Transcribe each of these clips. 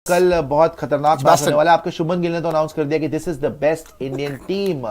कल बहुत खतरनाक मैच होने वाला है। आपके शुभमन गिल ने तो अनाउंस कर दिया कि this is the best Indian team,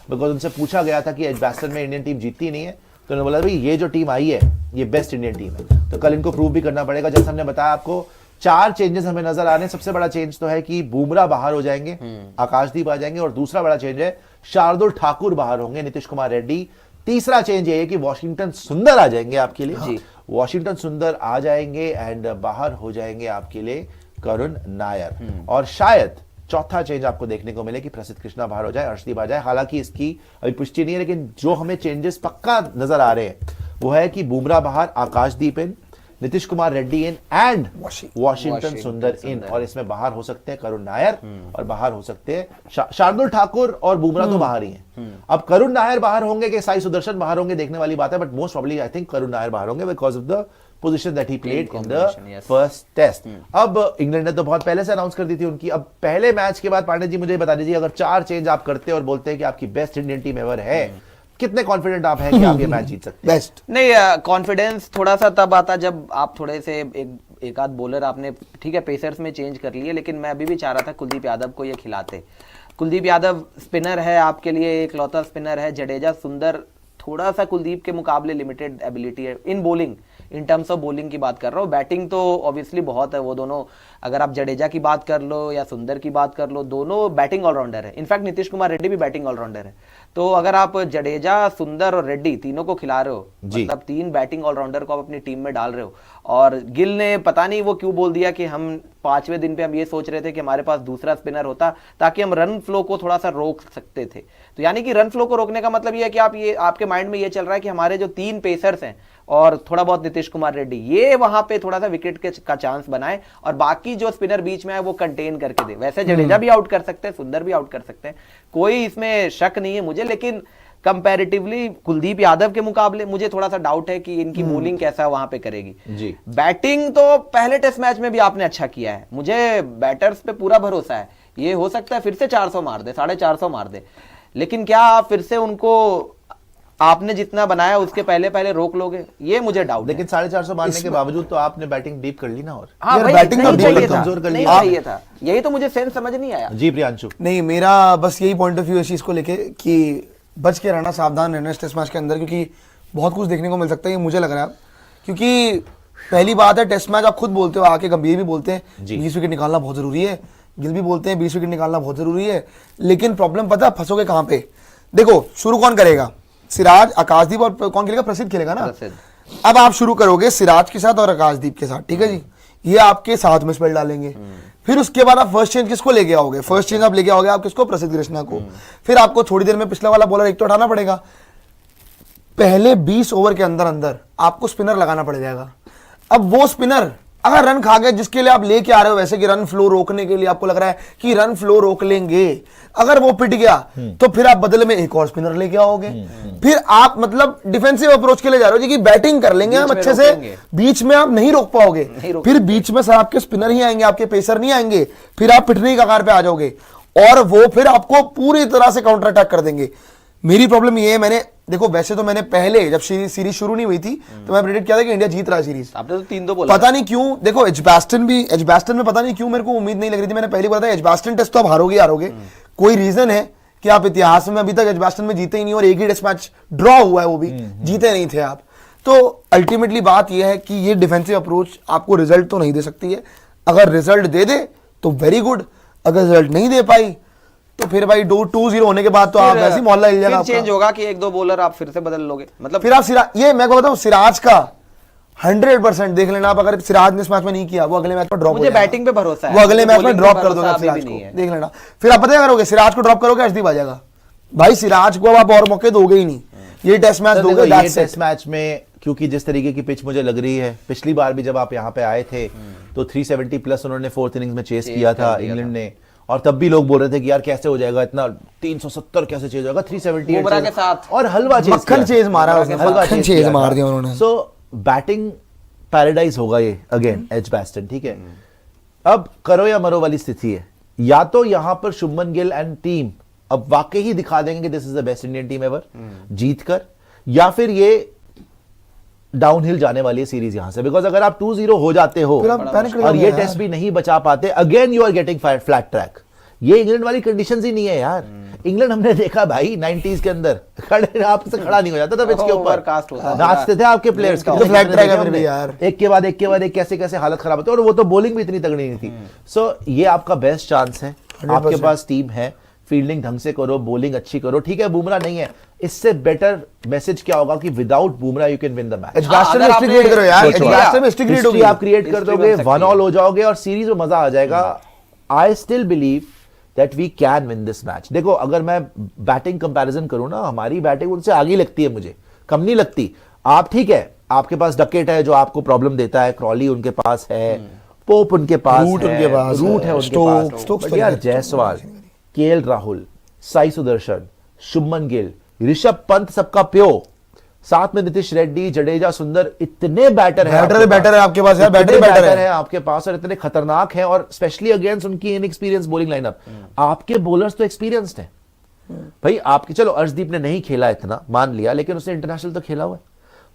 because उनसे पूछा गया था कि एजबास्टन में इंडियन टीम जीतती नहीं है, तो उन्होंने बोला भाई ये जो टीम आई है ये बेस्ट इंडियन टीम है। तो कल इनको प्रूव भी करना पड़ेगा। जैसे हमने बताया आपको 4 चेंजेस हमें नजर आ रहे हैं। सबसे बड़ा चेंज तो है कि बुमराह बाहर हो जाएंगे, आकाशदीप आ जाएंगे, और दूसरा बड़ा चेंज है शार्दुल ठाकुर बाहर होंगे, नीतीश कुमार रेड्डी। तीसरा चेंज ये है कि वॉशिंगटन सुंदर आ जाएंगे आपके लिए, वॉशिंगटन सुंदर आ जाएंगे एंड बाहर हो जाएंगे आपके लिए करुण नायर। और शायद चौथा चेंज आपको देखने को मिले कि प्रसिद्ध कृष्णा बाहर हो जाए, अर्शदीप आ जाए। हालांकि इसकी अभी पुष्टि नहीं है, लेकिन जो हमें चेंजेस पक्का नजर आ रहे हैं वो है कि बुमराह बाहर, Akashdeep in, Nitish Kumar Reddy in and Washington Sundar in. और इसमें बाहर हो सकते हैं करुण नायर और बाहर हो सकते हैं शार्दुल ठाकुर, और बुमराह तो बाहर ही हैं। अब करुण नायर बाहर होंगे कि साई सुदर्शन बाहर होंगे देखने वाली बात है, but most probably I think Karun Nair बाहर होंगे because of the position that he played in the first test. अब इंग्लैंड ने तो बहुत पहले से अनाउंस कर दी थी उनकी। अब पहले मैच के बाद पांडे जी मुझे बता दीजिए, अगर 4 चेंज आप करते और बोलते हैं कि आपकी बेस्ट इंडियन टीम एवर है, कितने कॉन्फिडेंट आप हैं कि आप ये मैच जीत सकते हैं? बेस्ट नहीं, कॉन्फिडेंस थोड़ा सा तब आता जब आप थोड़े से एक आध बॉलर आपने, ठीक है, पेसर्स में चेंज कर लिए, लेकिन मैं अभी भी चाह रहा था कुलदीप यादव को ये खिलाते। कुलदीप यादव स्पिनर है आपके लिए, एक लौता स्पिनर है। जडेजा सुंदर थोड़ा सा कुलदीप के मुकाबले लिमिटेड एबिलिटी है in bowling, in terms of bowling की बात कर रहा हूँ। बैटिंग तो ऑब्वियसली बहुत है, वो दोनों, अगर आप जडेजा की बात कर लो या सुंदर की बात कर लो, दोनों बैटिंग ऑलराउंडर है। इनफैक्ट नीतीश कुमार रेड्डी भी बैटिंग ऑलराउंडर है। तो अगर आप जडेजा, सुंदर और रेड्डी तीनों को खिला रहे हो, मतलब 3 बैटिंग ऑलराउंडर को आप अपनी टीम में डाल रहे हो, और गिल ने पता नहीं वो क्यों बोल दिया कि हम 5वें दिन पे हम ये सोच रहे थे कि हमारे पास दूसरा स्पिनर होता ताकि हम रन फ्लो को थोड़ा सा रोक सकते थे। तो यानी कि रन फ्लो को रोकने का मतलब ये है कि आप ये, आपके माइंड में ये चल रहा है कि हमारे जो 3 पेसर्स हैं और थोड़ा बहुत नीतीश कुमार रेड्डी, ये वहां पे थोड़ा सा विकेट का चांस बनाए और बाकी जो स्पिनर बीच में है वो कंटेन करके दे। वैसे जडेजा भी आउट कर सकते हैं, सुंदर भी आउट कर सकते हैं, कोई इसमें शक नहीं है मुझे, लेकिन कंपैरेटिवली कुलदीप यादव के मुकाबले मुझे थोड़ा सा डाउट है कि इनकी बॉलिंग कैसा वहां पे करेगी जी। बैटिंग तो पहले टेस्ट मैच में भी आपने अच्छा किया है, मुझे बैटर्स पे पूरा भरोसा है। ये हो सकता है फिर से 400 मार दे, 450 मार दे, लेकिन क्या आप फिर से उनको आपने जितना बनाया उसके पहले रोक लोगे, ये मुझे डाउट। लेकिन 450 मारने के बावजूद तो आपने बैटिंग डीप कर ली ना, और हाँ, बैटिंग तो कमजोर कर ली, चाहिए था। यही तो मुझे सेंस समझ नहीं आया जी। प्रियांशु नहीं, मेरा बस यही पॉइंट ऑफ व्यू इस चीज को लेके कि बच के रहना, सावधान रहना इस टेस्ट मैच के अंदर, क्योंकि बहुत कुछ देखने को मिल सकता है, ये मुझे लग रहा है। क्योंकि पहली बात है, टेस्ट मैच आप खुद बोलते हो, आके गंभीर भी बोलते हैं 20 विकेट निकालना बहुत जरूरी है, गिल भी बोलते हैं 20 विकेट निकालना बहुत जरूरी है, लेकिन प्रॉब्लम पता है फंसोगे कहां पे? देखो, शुरू कौन करेगा? सिराज, आकाशदीप, और कौन खेलेगा? प्रसिद्ध खेलेगा ना। अब आप शुरू करोगे सिराज के साथ और आकाशदीप के साथ, ठीक है जी, ये आपके साथ में स्पेल डालेंगे। फिर उसके बाद आप फर्स्ट चेंज किसको लेके आओगे? फर्स्ट चेंज आप लेके आओगे आप किसको? प्रसिद्ध कृष्णा को। फिर आपको थोड़ी देर में पिछला वाला बॉलर एक तो उठाना पड़ेगा। पहले 20 ओवर के अंदर अंदर आपको स्पिनर लगाना पड़ जाएगा। अब वो स्पिनर अगर रन खा गए, जिसके लिए आप लेके आ रहे हो, वैसे कि रन फ्लो रोकने के लिए आपको लग रहा है कि रन फ्लो रोक लेंगे, अगर वो पिट गया तो फिर आप बदले में एक और स्पिनर लेके आओगे। फिर आप मतलब डिफेंसिव अप्रोच के लिए जा रहे हो जी कि बैटिंग कर लेंगे हम अच्छे से, बीच में आप नहीं रोक पाओगे। फिर बीच में सब आपके स्पिनर ही आएंगे, आपके पेसर नहीं आएंगे, फिर आप पिटने की कगार पे आ जाओगे और वो फिर आपको पूरी तरह से काउंटर अटैक कर देंगे। मेरी प्रॉब्लम ये है, मैंने देखो, वैसे तो मैंने पहले जब सीरीज शुरू नहीं हुई थी तो मैं प्रेडिक्ट किया था कि इंडिया जीत रहा है सीरीज। आपने तो 3-2 बोला, पता नहीं क्यों। देखो, एजबास्टन में पता नहीं क्यों मेरे को उम्मीद नहीं लग रही थी। मैंने पहले बोला था एजबास्टन टेस्ट तो आप हारोगे। कोई रीजन है कि आप इतिहास में अभी तक एजबास्टन में जीते ही नहीं, और एक ही टेस्ट मैच ड्रॉ हुआ है, वो भी जीते नहीं थे आप। तो अल्टीमेटली बात यह है कि ये डिफेंसिव अप्रोच आपको रिजल्ट तो नहीं दे सकती है। अगर रिजल्ट दे दे तो वेरी गुड, अगर रिजल्ट नहीं दे पाई तो फिर भाई 2-0 होने के बाद तो आप ऐसी मोहल्ला हिल जाएगा। चेंज होगा कि 1-2 बॉलर आप फिर से बदल लोगे, मतलब फिर आप सिराज, ये मैं को बताऊं, सिराज का 100% देख लेना आप। अगर सिराज ने इस मैच में नहीं किया, वो अगले मैच में ड्रॉप, मुझे बैटिंग पे भरोसा है, वो अगले मैच में ड्रॉप कर दोगे सिराज को, देख लेना। फिर आप पता करोगे, सिराज को ड्रॉप करोगे, अर्शदीप आ जाएगा। भाई सिराज को अब आप और मौके दोगे ही नहीं, ये टेस्ट मैच दोगे। टेस्ट मैच में क्योंकि जिस तरीके की पिच मुझे लग रही है, पिछली बार भी जब आप यहाँ पे आए थे तो 370 प्लस उन्होंने 4th इनिंग्स में चेस किया था इंग्लैंड ने, और तब भी लोग बोल रहे थे कि यार कैसे हो जाएगा इतना, 370 कैसे चेज होगा, 378 के साथ, और हलवा चेज, मक्खन चेज मारा, मक्खन चेज मार दिया उन्होंने। सो बैटिंग पैराडाइज होगा ये अगेन एजबास्टन, ठीक है। अब करो या मरो वाली स्थिति है, या तो यहां पर शुभमन गिल एंड टीम अब वाकई ही दिखा देंगे कि this is the best Indian team ever जीत कर, या फिर ये डाउनहिल जाने वाली है सीरीज यहां से, बिकॉज अगर आप 2-0 हो जाते हो फिर आप panic कर और जाओगे ये यार। टेस्ट भी नहीं बचा पाते, again you are getting flat track. ये इंग्लैंड वाली कंडीशंस ही नहीं है यार। इंग्लैंड हमने देखा भाई 90s के अंदर खड़े आपसे खड़ा नहीं हो जाता था पिच के ऊपर, Overcast होता था। नाचते थे आपके प्लेयर्स के, तो flat track है फिर भी यार। एक के बाद एक कैसे कैसे हालत खराब होती है, और वो तो बॉलिंग भी इतनी तगड़ी नहीं थी। सो ये आपका बेस्ट चांस है, आपके 100%। पास टीम है, फील्डिंग ढंग से करो, बॉलिंग अच्छी करो। ठीक है बुमराह नहीं है, इससे बेटर मैसेज क्या होगा कि without Bumrah you can win the match. Edgbaston में अगर हिस्ट्री आपने- क्रिएट करो यार, सोचो। एजबास्टन में हिस्ट्री क्रिएट हिस्ट्री होगी। आप क्रिएट कर हिस्ट्री दोगे, बन सकती 1 ऑल है। हो जाओगे और सीरीज में मजा आ जाएगा। I still believe that we can win this match. देखो अगर मैं बैटिंग कंपैरिजन करूं ना, हमारी बैटिंग उनसे आगे लगती है, मुझे कम नहीं लगती। आप ठीक है, आपके पास डकेट है जो आपको प्रॉब्लम देता है, क्रॉली उनके पास है, पोप उनके पास रूट है, उनके पास रूट है, है उनके स्टोक्स- पास, स्टोक्स बट तो यार नहीं है, जायसवाल, केएल राहुल, साई सुदर्शन, शुभमन गिल, ऋषभ पंत सबका प्यो, साथ में नीतीश रेड्डी, जडेजा, सुंदर, इतने बैटर हैं बैटर है आपके पास यार, इतने बैटर बैटर है। हैं आपके पास और इतने खतरनाक हैं, और स्पेशली अगेंस्ट उनकी इनएक्सपीरियंस बॉलिंग लाइनअप। आपके बॉलर्स तो एक्सपीरियंस्ड हैं भाई। आपके चलो अर्शदीप ने नहीं खेला इतना मान लिया, लेकिन उसने इंटरनेशनल तो खेला हुआ है।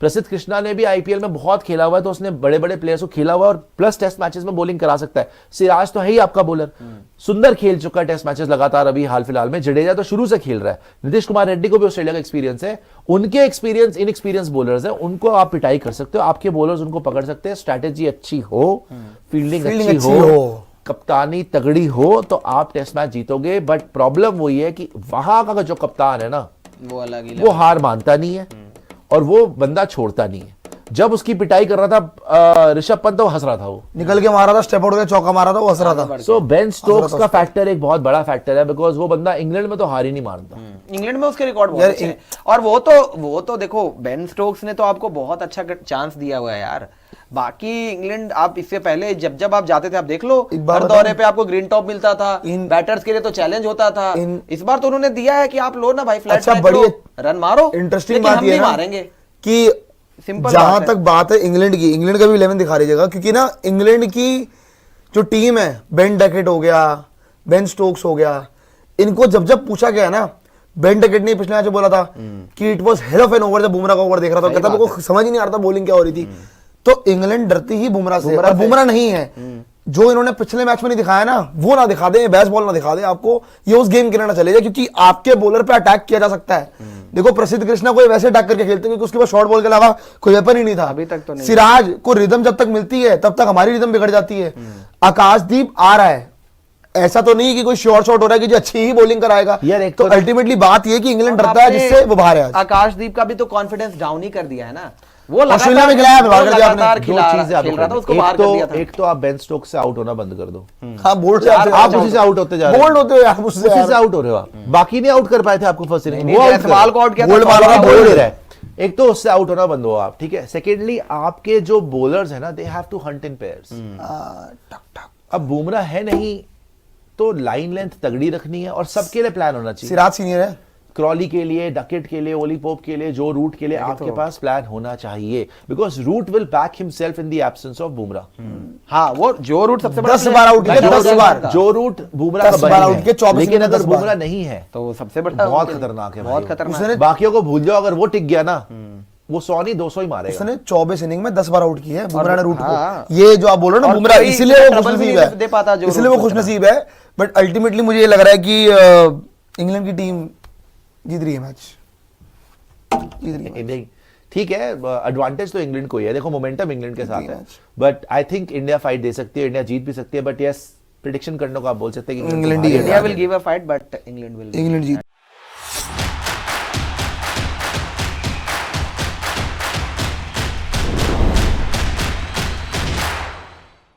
प्रसिद्ध कृष्णा ने भी आईपीएल में बहुत खेला हुआ है, तो उसने बड़े बड़े प्लेयर्स को खेला हुआ है और प्लस टेस्ट मैचेस में बॉलिंग करा सकता है। सिराज तो है ही आपका बॉलर, सुंदर खेल चुका है टेस्ट मैचेस लगातार अभी हाल फिलहाल में। जडेजा तो शुरू से खेल रहा है, नीतीश कुमार रेड्डी को भी ऑस्ट्रेलिया का एक्सपीरियंस है। उनके एक्सपीरियंस इनएक्सपीरियंस बॉलर्स है, उनको आप पिटाई कर सकते हो, आपके बॉलर्स उनको पकड़ सकते हैं। स्ट्रैटेजी अच्छी हो, फील्डिंग अच्छी हो, कप्तानी तगड़ी हो, तो आप टेस्ट मैच जीतोगे। बट प्रॉब्लम वही है कि वहां का जो कप्तान है ना, वो अलग ही वो हार मानता नहीं है और वो बंदा छोड़ता नहीं है। जब उसकी पिटाई कर रहा था ऋषभ पंत, तो हंस रहा था वो। निकल के मारा था, स्टेप आउट का चौका मारा था, वो हंस रहा था। सो बेन स्टोक्स का फैक्टर एक बहुत बड़ा फैक्टर है, बिकॉज वो बंदा इंग्लैंड में तो हार ही नहीं मानता। इंग्लैंड में उसके रिकॉर्ड बहुत यार, अच्छे हैं। और वो तो देखो, बेन स्टोक्स ने तो आपको बहुत अच्छा चांस दिया हुआ है यार। बाकी इंग्लैंड, आप इससे पहले जब आप जाते थे, आप देख लो, एक बार हर बताऊं? दौरे पे आपको ग्रीन टॉप मिलता था, बैटर्स के लिए तो चैलेंज होता था। इस बार तो उन्होंने दिया है कि आप लो ना भाई, फ्लैट अच्छा, ट्रैक बड़ी लो, रन मारो। इंटरेस्टिंग लेकिन बात हम ये भी है ना मारेंगे। कि सिंपल जहां बात है। तक बात है इंग्लैंड की, इंग्लैंड का भी 11 दिखा दीजिएगा, क्योंकि ना इंग्लैंड की जो टीम है, बेन डकेट हो गया, बेन स्टोक्स हो गया, इनको जब पूछा गया ना, बेन डकेट ने पिछले मैच में बोला था कि it was hell of an over, जब बुमराह का ओवर देख रहा था, कहता मेरे को समझ ही नहीं आ रहा था बॉलिंग क्या हो रही थी। तो इंग्लैंड डरती ही बुमराह से, और बुमराह नहीं है। जो इन्होंने पिछले मैच में नहीं दिखाया ना, वो ना दिखा दे, बेस्ट बॉल ना दिखा दे आपको, ये उस गेम के लिए ना चले जाए, क्योंकि आपके बॉलर पे अटैक किया जा सकता है। देखो प्रसिद्ध कृष्णा को वैसे अटैक करके खेलते हैं क्योंकि उसके पास शॉर्ट बॉल के अलावा कोई वेपन ही नहीं था। अभी तक तो नहीं। सिराज को रिदम जब तक मिलती है तब तक हमारी रिदम बिगड़ जाती है। आकाशदीप आ रहा है, ऐसा तो नहीं कि कोई शॉर्ट हो रहा है कि जो अच्छी ही बॉलिंग कराएगा यार, एक तो तो- अल्टीमेटली बात यह कि इंग्लैंड और डरता है, आपने जिससे वो बाहर है आज। आकाशदीप का भी तो कॉन्फिडेंस डाउन ही कर दिया है ना। वो ऑस्ट्रेलिया में खिलाया, व्यवहार कर दिया आपने। लगातार दो खिला चीजें आपको खेल रहा था, उसको करनी। बाहर कर दिया था। एक तो आप बेन स्टोक्स से आउट होना बंद कर दो। हाँ, बोल्ड से यार, आप आप उसी से आउट होते जा रहे हो, बोल्ड होते हो यार, मुझसे उसी यार। से आउट हो रहे हो आप। बाकी नहीं आउट कर पाए थे आपको फर्स्ट इनिंग, नहीं, वो आउट जायसवाल को आउट किया था, बोल्ड मारा था, बोल बोल्ड दे रहा है। एक तो उससे आउट होना बंद हो आप, ठीक है। सेकेंडली आपके जो बॉलर्स है ना, they have to hunt in pairs. अब बुमराह है नहीं तो लाइन लेंथ तगड़ी रखनी है और सबके लिए प्लान होना चाहिए। सिराज सीनियर है, क्रॉली के लिए, डकेट के लिए, ओली पोप के लिए, जो रूट के लिए आपके पास प्लान होना चाहिए, because Root will back himself in the absence of Bumrah. हाँ, वो जो रूट सबसे बड़ा 10 बार आउट किया, 10 बार। जो रूट बुमराह 10 का बार बनी आउट किया, है, 24 लेकिन में अगर 10 बार। बुमराह नहीं है तो वो सबसे बड़ा बहुत उनके लिए। खतरनाक है बहुत भाई। खतरनाक। उसने बाकियों को भूल जाओ, अगर वो टिक गया ना, वो 100 नहीं 200 ही मारेगा। उसने 24 इनिंग में 10 बार आउट की है बुमराह ने रूट हाँ। को। ये जो आप बोल रहे हो ना और बुमराह, कोई इसलिए वो ट्रबल भी खुशनसीब नहीं दे पाता है, जो इसलिए वो रूट खुशनसीब है। बट अल्टीमेटली मुझे ये लग रहा है कि इंग्लैंड की टीम जीत रही है मैच, जीत रही है। नहीं, ठीक है, एडवांटेज तो इंग्लैंड को ही है। देखो मोमेंटम इंग्लैंड के साथ है, but I think India fight दे सकती है, इंडिया जीत भी सकती है। बट यस, प्रिडिक्शन करने को आप बोल सकते हैं कि इंग्लैंड ही है। India will give a fight, but England will England Jeet